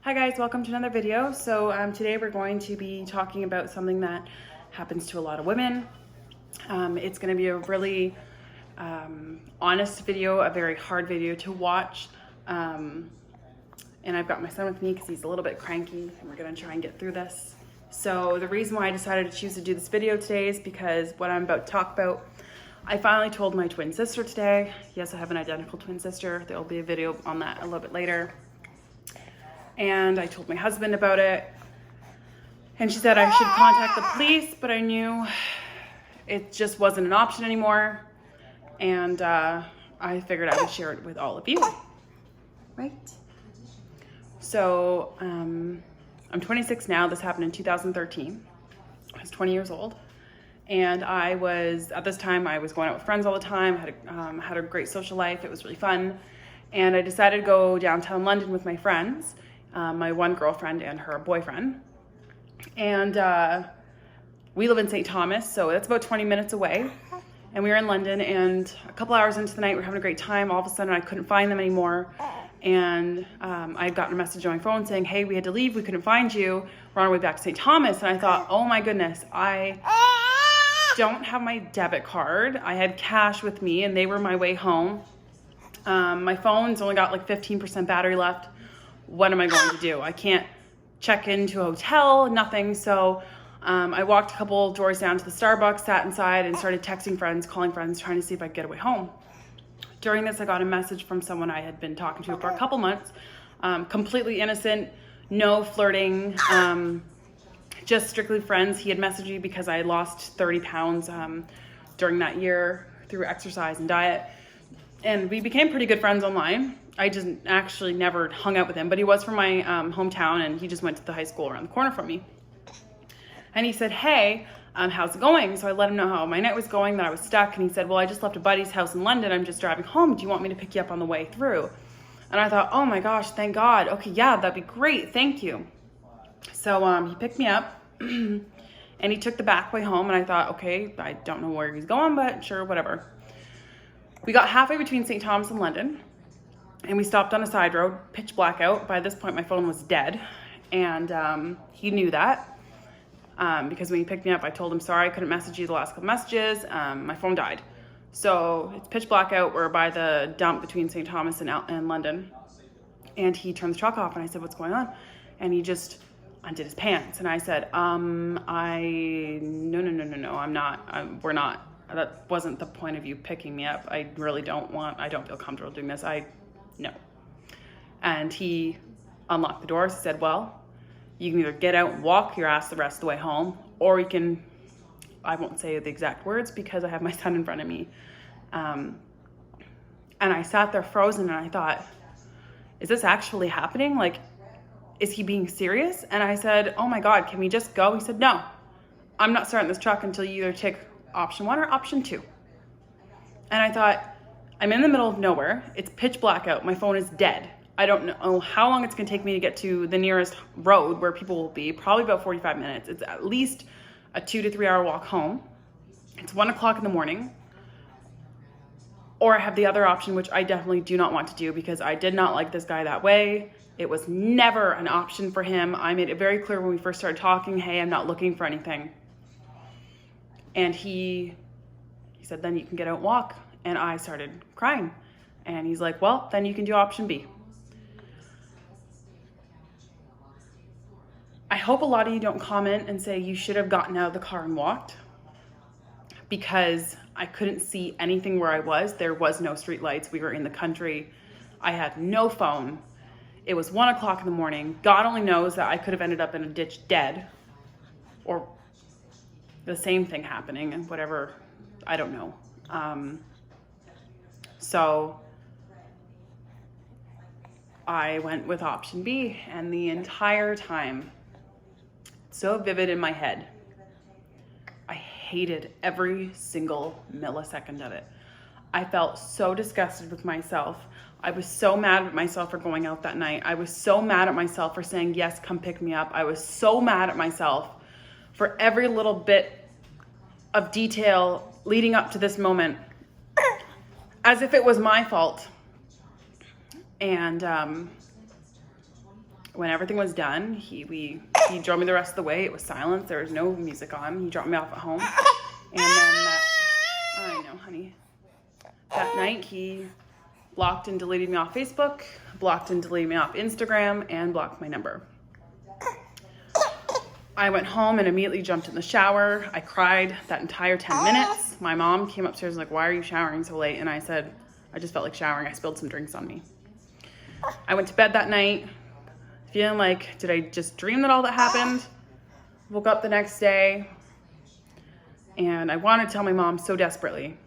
Hi guys, welcome to another video. So today we're going to be talking about something that happens to a lot of women. It's going to be a really honest video, a very hard video to watch. And I've got my son with me because he's a little bit cranky and we're going to try and get through this. So the reason why I decided to choose to do this video today is because what I'm about to talk about, I finally told my twin sister today. Yes, I have an identical twin sister. There'll be a video on that a little bit later. And I told my husband about it, and she said I should contact the police, but I knew it just wasn't an option anymore, and I figured I would share it with all of you, right? So I'm 26 now. This happened in 2013. I was 20 years old, and I was, at this time, I was going out with friends all the time, had a great social life. It was really fun, and I decided to go downtown London with my friends. My one girlfriend and her boyfriend. And we live in St. Thomas, so that's about 20 minutes away. And we were in London, and a couple hours into the night, we were having a great time. All of a sudden, I couldn't find them anymore. And I had gotten a message on my phone saying, hey, we had to leave, we couldn't find you. We're on our way back to St. Thomas. And I thought, oh my goodness, I don't have my debit card. I had cash with me, and they were my way home. My phone's only got like 15% battery left. What am I going to do? I can't check into a hotel, nothing. So I walked a couple doors down to the Starbucks, sat inside and started texting friends, calling friends, trying to see if I could get away home. During this, I got a message from someone I had been talking to for a couple months, completely innocent, no flirting, just strictly friends. He had messaged me because I had lost 30 pounds during that year through exercise and diet. And we became pretty good friends online. I just actually never hung out with him, but he was from my hometown, and he just went to the high school around the corner from me. And he said, hey, how's it going? So I let him know how my night was going, that I was stuck. And he said, well, I just left a buddy's house in London. I'm just driving home. Do you want me to pick you up on the way through? And I thought, oh my gosh, thank God. Okay, yeah, that'd be great. Thank you. So he picked me up and he took the back way home. And I thought, okay, I don't know where he's going, but sure, whatever. We got halfway between St. Thomas and London, and we stopped on a side road, pitch black out. By this point, my phone was dead, and he knew that because when he picked me up, I told him, sorry, I couldn't message you the last couple messages. My phone died. So it's pitch black out. We're by the dump between St. Thomas and London, and he turned the truck off, and I said, what's going on? And he just undid his pants, and I said, no, I'm not, we're not. That wasn't the point of you picking me up. I really I don't feel comfortable doing this. No. And he unlocked the doors. He said, well, you can either get out and walk your ass the rest of the way home, or you can, I won't say the exact words because I have my son in front of me. And I sat there frozen, and I thought, is this actually happening? Like, is he being serious? And I said, oh my God, can we just go? He said, no, I'm not starting this truck until you either take option 1 or option 2. And I thought, I'm in the middle of nowhere. It's pitch black out. My phone is dead. I don't know how long it's going to take me to get to the nearest road where people will be. Probably about 45 minutes. It's at least a 2 to 3 hour walk home. It's 1 o'clock in the morning. Or I have the other option, which I definitely do not want to do because I did not like this guy that way. It was never an option for him. I made it very clear when we first started talking, hey, I'm not looking for anything. And he said, then you can get out and walk. And I started crying. And he's like, well, then you can do option B. I hope a lot of you don't comment and say you should have gotten out of the car and walked, because I couldn't see anything where I was. There was no street lights. We were in the country. I had no phone. It was 1 o'clock in the morning. God only knows that I could have ended up in a ditch dead, or the same thing happening, and whatever, I don't know. So I went with option B, and the entire time, so vivid in my head, I hated every single millisecond of it. I felt so disgusted with myself. I was so mad at myself for going out that night. I was so mad at myself for saying, yes, come pick me up. I was so mad at myself for every little bit of detail leading up to this moment, as if it was my fault. And when everything was done, he drove me the rest of the way. It was silence. There was no music on. He dropped me off at home. And then I know, honey. That night, he blocked and deleted me off Facebook, blocked and deleted me off Instagram, and blocked my number. I went home and immediately jumped in the shower. I cried that entire 10 minutes. My mom came upstairs and was like, why are you showering so late? And I said, I just felt like showering. I spilled some drinks on me. I went to bed that night feeling like, did I just dream that all that happened? Woke up the next day and I wanted to tell my mom so desperately.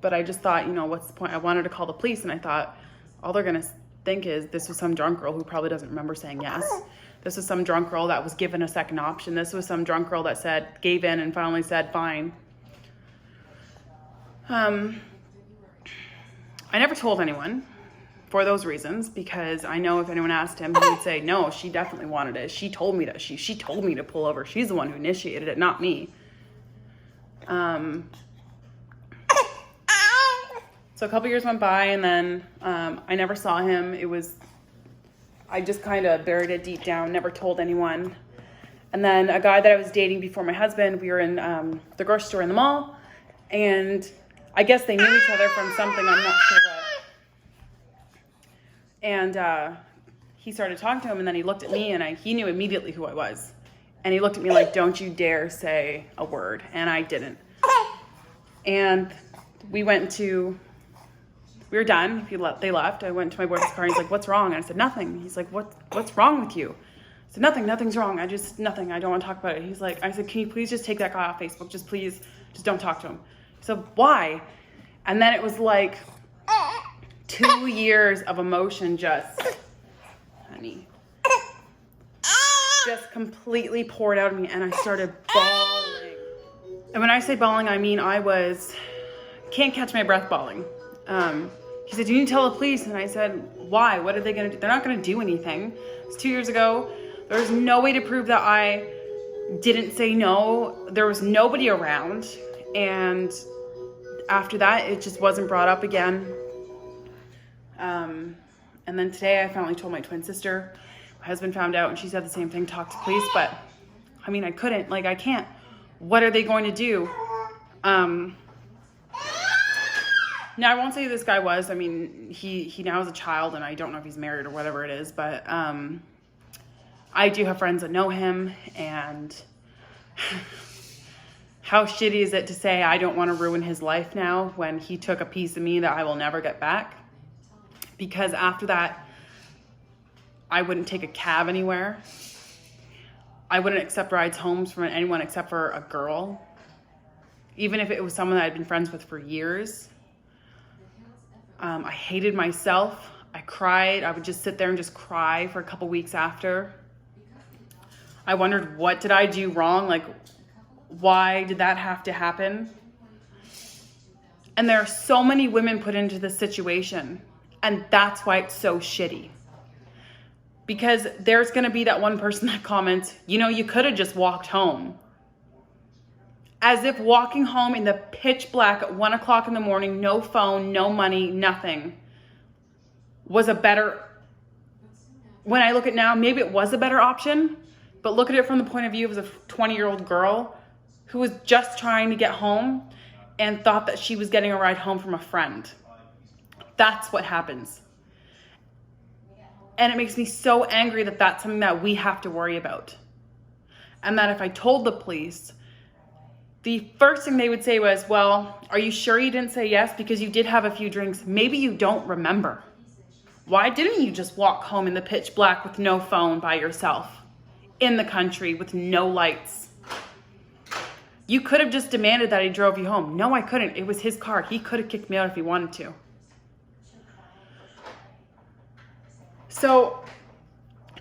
But I just thought, what's the point? I wanted to call the police, and I thought, all they're going to think is this was some drunk girl who probably doesn't remember saying yes. This was some drunk girl that was given a second option. This was some drunk girl that gave in and finally said, fine. I never told anyone for those reasons, because I know if anyone asked him, he would say, no, she definitely wanted it. She told me that. She told me to pull over. She's the one who initiated it, not me. So a couple years went by, and then I never saw him. I just kind of buried it deep down, never told anyone. And then a guy that I was dating before my husband, we were in the grocery store in the mall, and I guess they knew each other from something, I'm not sure what. And he started talking to him, and then he looked at me, and he knew immediately who I was. And he looked at me like, don't you dare say a word. And I didn't. And we were done. They left. I went to my boyfriend's car, and he's like, what's wrong? And I said, nothing. He's like, what's wrong with you? I said, nothing's wrong. Nothing. I don't want to talk about it. I said, can you please just take that guy off Facebook? Just please, just don't talk to him. So why? And then it was like 2 years of emotion honey, just completely poured out of me, and I started bawling. And when I say bawling, I mean can't catch my breath bawling. He said, you need to tell the police. And I said, why? What are they going to do? They're not going to do anything. It's 2 years ago. There's no way to prove that I didn't say no. There was nobody around. And after that, it just wasn't brought up again. And then today I finally told my twin sister. My husband found out, and she said the same thing, talk to police. But I mean, I couldn't, I can't. What are they going to do? Now, I won't say who this guy was. I mean, he now has a child, and I don't know if he's married or whatever it is, but I do have friends that know him, and how shitty is it to say I don't want to ruin his life now when he took a piece of me that I will never get back? Because after that, I wouldn't take a cab anywhere. I wouldn't accept rides home from anyone except for a girl, even if it was someone that I'd been friends with for years. I hated myself. I cried. I would just sit there and just cry for a couple weeks after. I wondered, what did I do wrong? Why did that have to happen? And there are so many women put into this situation, and that's why it's so shitty. Because there's going to be that one person that comments, you could have just walked home. As if walking home in the pitch black at 1 o'clock in the morning, no phone, no money, nothing, was a better, when I look at it now, maybe it was a better option, but look at it from the point of view of a 20-year-old girl who was just trying to get home and thought that she was getting a ride home from a friend. That's what happens. And it makes me so angry that that's something that we have to worry about. And that if I told the police, the first thing they would say was, well, are you sure you didn't say yes? Because you did have a few drinks. Maybe you don't remember. Why didn't you just walk home in the pitch black with no phone by yourself in the country with no lights? You could have just demanded that he drove you home. No, I couldn't. It was his car. He could have kicked me out if he wanted to. So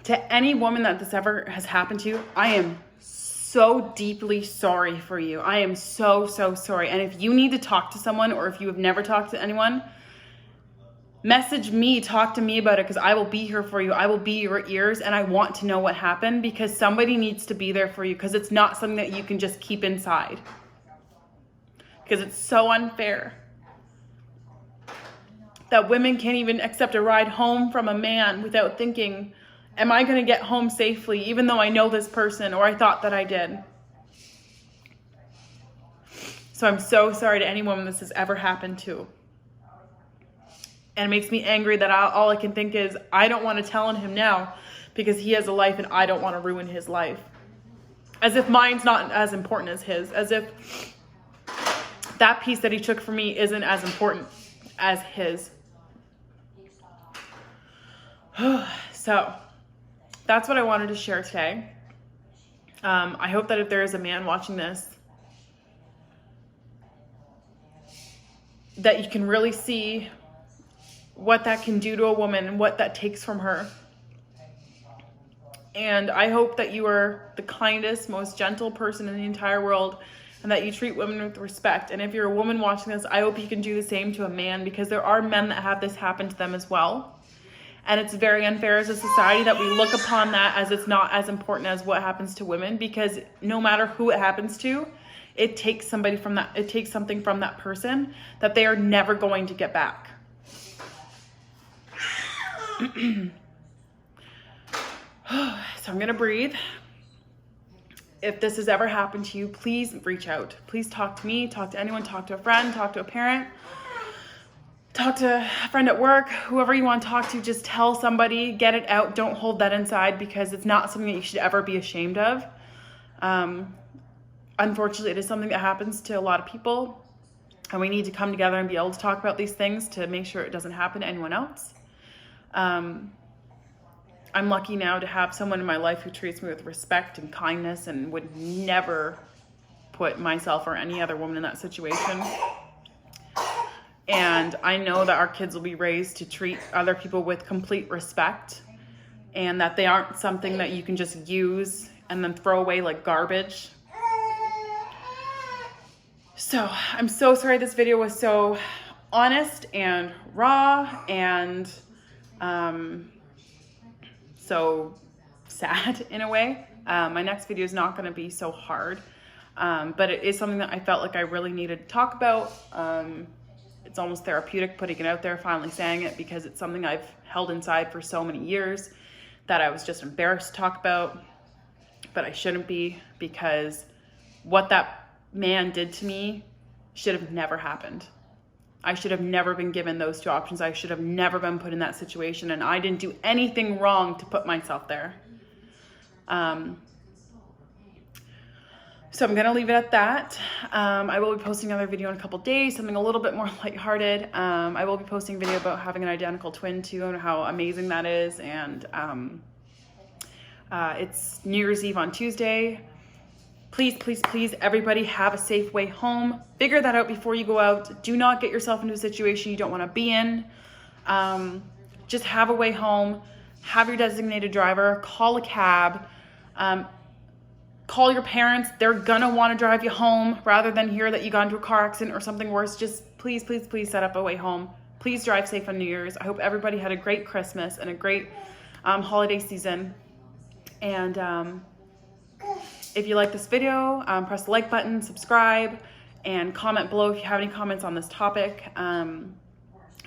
to any woman that this ever has happened to, I am so deeply sorry for you. I am so, so sorry. And if you need to talk to someone, or if you have never talked to anyone, message me, talk to me about it, because I will be here for you. I will be your ears, and I want to know what happened, because somebody needs to be there for you, because it's not something that you can just keep inside. Because it's so unfair that women can't even accept a ride home from a man without thinking Am I going to get home safely even though I know this person or I thought that I did? So I'm so sorry to any woman this has ever happened to. And it makes me angry that all I can think is I don't want to tell him now because he has a life and I don't want to ruin his life. As if mine's not as important as his. As if that piece that he took from me isn't as important as his. So that's what I wanted to share today. I hope that if there is a man watching this, that you can really see what that can do to a woman and what that takes from her. And I hope that you are the kindest, most gentle person in the entire world and that you treat women with respect. And if you're a woman watching this, I hope you can do the same to a man, because there are men that have this happen to them as well. And it's very unfair as a society that we look upon that as it's not as important as what happens to women, because no matter who it happens to, it takes something from that person that they are never going to get back. So I'm gonna breathe. If this has ever happened to you, please reach out. Please talk to me, talk to anyone, talk to a friend, talk to a parent, talk to a friend at work, whoever you want to talk to. Just tell somebody, get it out. Don't hold that inside, because it's not something that you should ever be ashamed of. Unfortunately, it is something that happens to a lot of people, and we need to come together and be able to talk about these things to make sure it doesn't happen to anyone else. I'm lucky now to have someone in my life who treats me with respect and kindness and would never put myself or any other woman in that situation. And I know that our kids will be raised to treat other people with complete respect, and that they aren't something that you can just use and then throw away like garbage. So I'm so sorry this video was so honest and raw and so sad in a way. My next video is not going to be so hard, but it is something that I felt like I really needed to talk about. It's almost therapeutic putting it out there, finally saying it, because it's something I've held inside for so many years that I was just embarrassed to talk about, but I shouldn't be, because what that man did to me should have never happened. I should have never been given those two options. I should have never been put in that situation, and I didn't do anything wrong to put myself there. So I'm going to leave it at that. I will be posting another video in a couple days, something a little bit more lighthearted. I will be posting a video about having an identical twin too, and how amazing that is. And it's New Year's Eve on Tuesday. Please, please, please, everybody have a safe way home. Figure that out before you go out. Do not get yourself into a situation you don't want to be in. Just have a way home. Have your designated driver. Call a cab. Call your parents. They're gonna want to drive you home rather than hear that you got into a car accident or something worse. Just please, please, please set up a way home. Please drive safe on New Year's. I hope everybody had a great Christmas and a great holiday season. And if you like this video, press the like button, subscribe, and comment below if you have any comments on this topic. And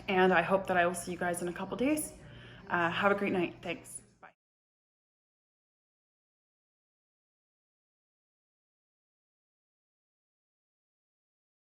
I hope that I will see you guys in a couple days. Have a great night. Thanks.